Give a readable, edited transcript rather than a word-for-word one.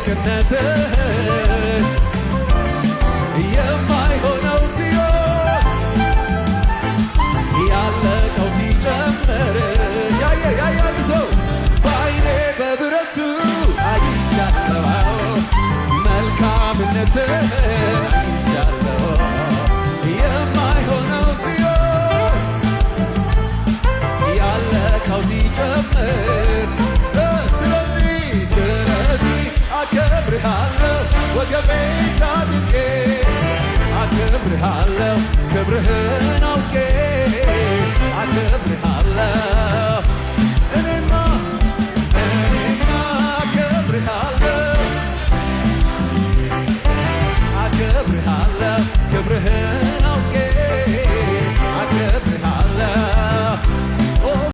ትልቅነትህን የማይሆነው ሲሆን ያለቀው ሲጨምር ያያል ሰው በዓይኔ በብረቱ አይቻለሁ መልካምነትህን አይቻለሁ የማይሆነው ሲሆን ያለቀው ሲጨምር ስለዚህ አከብርሃለሁ ወገቤን ታጥቄ አከብርሃለሁ ክብርህን አውቄ አከብርሃለሁ